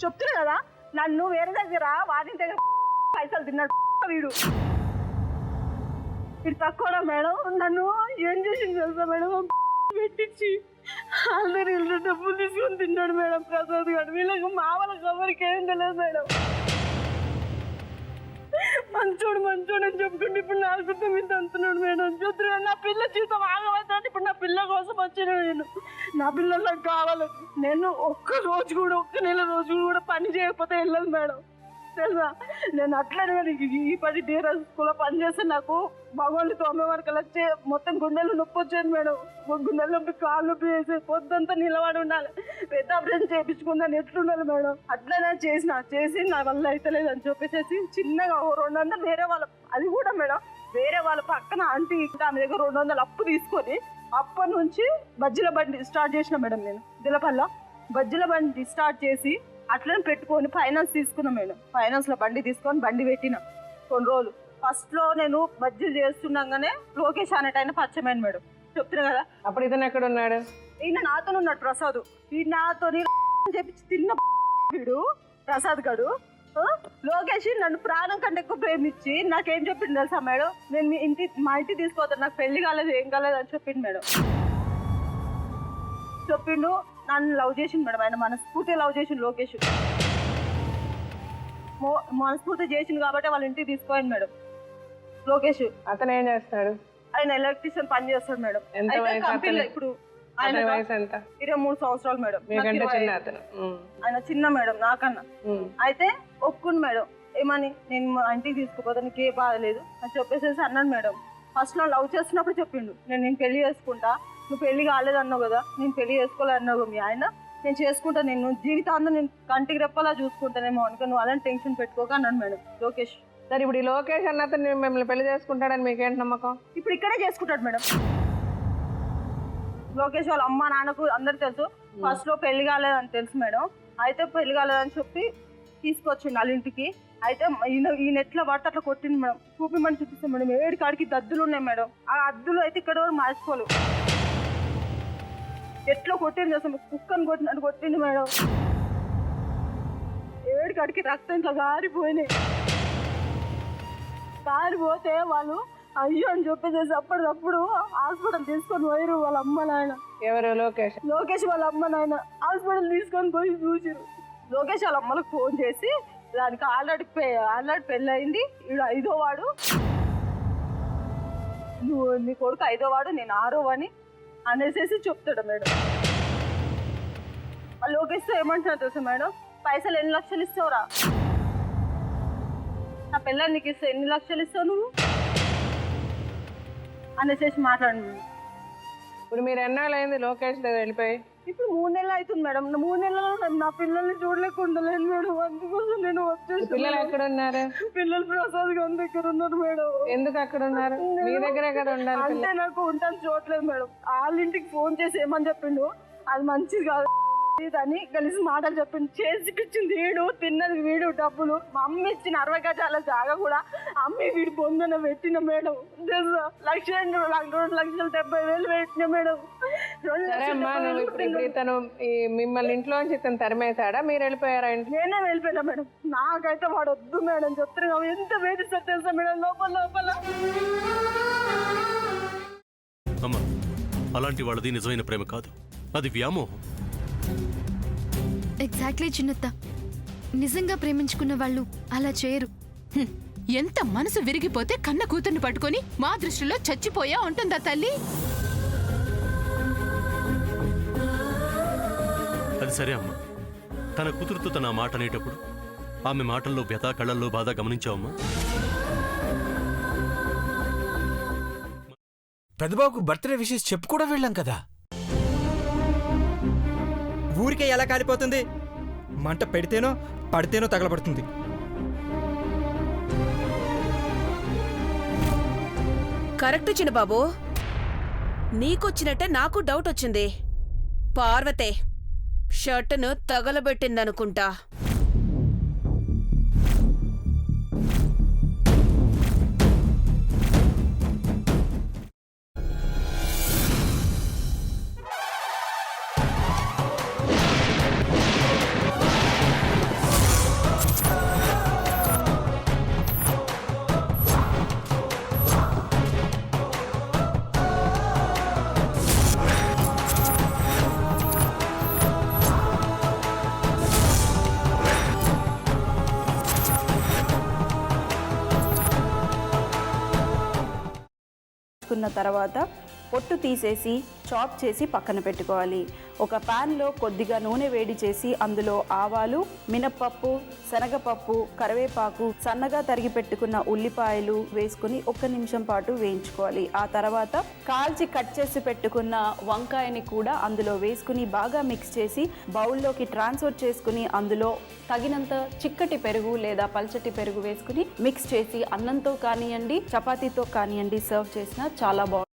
చెప్తున్నా కదా, నన్ను వేరే దగ్గర వాడి దగ్గర పైసలు తిన్నాడు వీడు. ఇది తక్కువ మేడం, నన్ను ఏం చేసింది తెలుసా మేడం, పెట్టించి అందరి డబ్బులు తీసుకొని తిన్నాడు మేడం ప్రసాద్ గారు. వీళ్ళకి మా వాళ్ళకి ఎవరికి ఏం తెలియదు మేడం. మంచోడు మంచోడు అని చెప్పుకుంటే ఇప్పుడు నా గుర్తు మీద అంటున్నాడు మేడం. చూద్దురు నా పిల్ల జీవితం ఆగమవుతుంది. ఇప్పుడు నా పిల్ల కోసం వచ్చిన నేను, నా పిల్లలు నాకు కావాలి. నేను ఒక్క రోజు కూడా, ఒక్క నెల రోజు కూడా పని చేయకపోతే వెళ్ళదు మేడం తెలుసా. నేను అట్లనే ఈ 10 డేస్ స్కూల్లో పని చేస్తే నాకు మగవాళ్ళు 9 వరకు వచ్చే మొత్తం గుండెలు నొప్పి వచ్చేది మేడం. గుండెలు నొప్పి, కాళ్ళు నొప్పి వేసి పొద్దుంతా నిలబడి ఉండాలి. పెద్ద ఆపరేషన్ చేయించుకుందని ఎట్లుండాలి మేడం. అట్లనే చేసి నా వల్ల అవుతలేదు అని చెప్పేసి చిన్నగా 200 వేరే వాళ్ళ, అది కూడా మేడం వేరే వాళ్ళ పక్కన ఆంటీ ఆమె దగ్గర 200 అప్పు తీసుకొని అప్పటి నుంచి బజ్జీల బండి స్టార్ట్ చేసిన మేడం. నేను దిలపల్ల బజ్జీల బండి స్టార్ట్ చేసి అట్లనే పెట్టుకొని ఫైనాన్స్ తీసుకున్నాం మేడం. ఫైనాన్స్లో బండి తీసుకొని బండి పెట్టిన కొన్ని రోజులు. ఫస్ట్లో నేను బజ్జీలు చేస్తుండగానే లోకేష్ అనేట ఆయన పరిచయం మేడం. చెప్తున్నా కదా. అప్పుడు ఇతను ఎక్కడ ఉన్నాడు? ఈయన నాతో ఉన్నాడు ప్రసాద్. ఈ నాతో చెప్పి తిన్న వీడు ప్రసాద్ గడు. లోకేష్ నన్ను ప్రాణం కంటే ఎక్కువ ప్రేమించి నాకేం చెప్పిండు తెలుసా మేడం, నేను మా ఇంటికి తీసుకోవద్దు, నాకు పెళ్లి కాలేదు ఏం కాలేదు అని చెప్పిండు మేడం. చెప్పిండు, నన్ను లవ్ చేసిండు మేడం. ఆయన మనస్ఫూర్తిగా లవ్ చేసిండు లోకేష్. మనస్ఫూర్తి చేసిండు కాబట్టి వాళ్ళ ఇంటికి తీసుకోండి మేడం లోకేష్. అతను ఏం చేస్తాడు? ఆయన ఎలక్ట్రీషియన్ పని చేస్తాడు మేడం. కంపెనీలో ఇప్పుడు ఆయన 23 సంవత్సరాలు మేడం. ఆయన చిన్న మేడం నాకన్నా. అయితే ఒప్పుకుంది మేడం. ఏమని, నేను మా ఇంటికి తీసుకుపోతా, నీకు ఏ బాధ లేదు అని చెప్పేసి అన్నాడు మేడం. ఫస్ట్ లో లవ్ చేస్తున్నప్పుడు చెప్పిండు, నేను పెళ్లి చేసుకుంటా, నువ్వు పెళ్లి కాలేదు అన్నావు కదా, నేను పెళ్లి చేసుకోలేదు అన్నావు మీ ఆయన, నేను చేసుకుంటా, నేను జీవితాంతం నేను కంటికి రెప్పలా చూసుకుంటానేమో అనుకో, నువ్వు అలాంటి టెన్షన్ పెట్టుకోక అన్నాడు మేడం లోకేష్. సరే, ఇప్పుడు ఈ లోకేష్ అన్నతను మిమ్మల్ని పెళ్లి చేసుకుంటాడని మీకేంటి నమ్మకం? ఇప్పుడు ఇక్కడే చేసుకుంటాడు మేడం. లోకేష్ వాళ్ళ అమ్మ నాన్నకు అందరు తెలుసు. ఫస్ట్ లో పెళ్లి కాలేదని తెలుసు మేడం. అయితే పెళ్లి కాలేదని చెప్పి తీసుకొచ్చిండు వాళ్ళ ఇంటికి. అయితే ఈయన ఎట్లా పడితే అట్లా కొట్టింది మేడం. చూపిమని చూపిస్తాం మేడం. 7 కాడికి దద్దులు ఉన్నాయి మేడం. ఆ అద్దులు అయితే ఇక్కడ వరకు మార్చుకోలేవు. ఎట్లా కొట్టింది అసలు, కుక్కని కొట్టినట్టు కొట్టింది మేడం. 7 కాడికి రక్తం ఇట్లా గారిపోయినాయి. గారిపోతే వాళ్ళు అయ్యో అని చెప్పేసి అప్పటికప్పుడు హాస్పిటల్ తీసుకొని పోయారు వాళ్ళ అమ్మ నాయన. ఎవరు? లోకేష్ వాళ్ళ అమ్మ నాయన హాస్పిటల్ తీసుకొని పోయి చూసిరు. లోకేష్ వాళ్ళ అమ్మలకు ఫోన్ చేసి, దానికి ఆల్రెడీ పెళ్ళయింది, ఈడు 5వ వాడు, నువ్వు నీ కొడుకు 5వ వాడు, నేను 6వ అని అనేసి చెప్తాడు మేడం. లోకేష్తో ఏమంటున్నా తెలుసా మేడం, పైసలు ఎన్ని లక్షలు ఇస్తావురా, నా పిల్లలు నీకు ఇస్తే ఎన్ని లక్షలు ఇస్తావు నువ్వు అనేసి మాట్లాడండి. ఇప్పుడు మీరు ఎన్నాళ్ళు అయింది లోకేష్ దగ్గర వెళ్ళిపోయి? ఇప్పుడు 3 నెలలు అవుతుంది మేడం. 3 నెలల్లో నా పిల్లల్ని చూడలేకుండలేను మేడం. అందుకోసం నేను వచ్చేసి. పిల్లలు ఎక్కడ ఉన్నారు? పిల్లలు ప్రసాద్ గారి దగ్గర ఉన్నారు మేడం. ఎందుకు అక్కడ ఉన్నారు? మీ దగ్గరే కదా ఉండాలి. అంటే నాకు ఉంటాను చూడలేదు మేడం. వాళ్ళ ఇంటికి ఫోన్ చేసి ఏమని చెప్పిండు, అది మంచిది కాదు అని కలిసి మాటలు చెప్పిండు. చేసిపించింది వీడు, తిన్నది వీడు, డబ్బులు మా అమ్మ ఇచ్చిన 60 గజాల జాగా కూడా అమ్మి వీడి పొందన పెట్టిన మేడం. తెలుసా, 2,70,000 పెట్టిన మేడం. ఇతను మిమ్మల్ని ఇంట్లోంచి ఇతను తరిమేశాడా, మీరు వెళ్ళిపోయారా? నేనే వెళ్ళిపోయినా మేడం. నాకైతే వాడు వద్దు మేడం చెప్తున్నా. ఎంత వేధిస్తారు తెలుసా మేడం లోపల. అమ్మా, అలాంటి వాళ్ళది నిజమైన ప్రేమ కాదు, అది వ్యామోహం. ఎగ్జాక్ట్లీ చిన్నత్త, నిజంగా ప్రేమించుకున్న వాళ్ళు అలా చేయరు. ఎంత మనసు విరిగిపోతే కన్న కూతుర్ని పట్టుకొని మా దృష్టిలో చచ్చిపోయా ఉంటుందా తల్లి? అది సరే అమ్మా, తన కూతురుతో తన మాట అనేటప్పుడు ఆమె మాటల్లో వ్యథ, కళ్ళల్లో బాధ గమనించావమ్మా? పెద్దబాబుకు బర్త్డే విషెస్ చెప్పు కూడా వెళ్ళాం కదా. ఊరికే ఎలా కాలిపోతుంది? మంట పెడితేనో పడితేనో తగలబడుతుంది. కరెక్ట్ చిన్నబాబు, నీకొచ్చినట్టే నాకు డౌట్ వచ్చింది. పార్వతే షర్టును తగలబెట్టిందనుకుంటా. వేసుకున్న తర్వాత పొట్టు తీసేసి చాప్ చేసి పక్కన పెట్టుకోవాలి. ఒక ప్యాన్లో కొద్దిగా నూనె వేడి చేసి అందులో ఆవాలు, మినప్పప్పు, శనగపప్పు, కరివేపాకు, సన్నగా తరిగి పెట్టుకున్న ఉల్లిపాయలు వేసుకుని 1 నిమిషం పాటు వేయించుకోవాలి. ఆ తర్వాత కాల్చి కట్ చేసి పెట్టుకున్న వంకాయని కూడా అందులో వేసుకుని బాగా మిక్స్ చేసి బౌల్లోకి ట్రాన్స్ఫర్ చేసుకుని అందులో తగినంత చిక్కటి పెరుగు లేదా పల్చటి పెరుగు వేసుకుని మిక్స్ చేసి అన్నంతో కానివ్వండి, చపాతీతో కానివ్వండి సర్వ్ చేసినా చాలా బాగుంటుంది.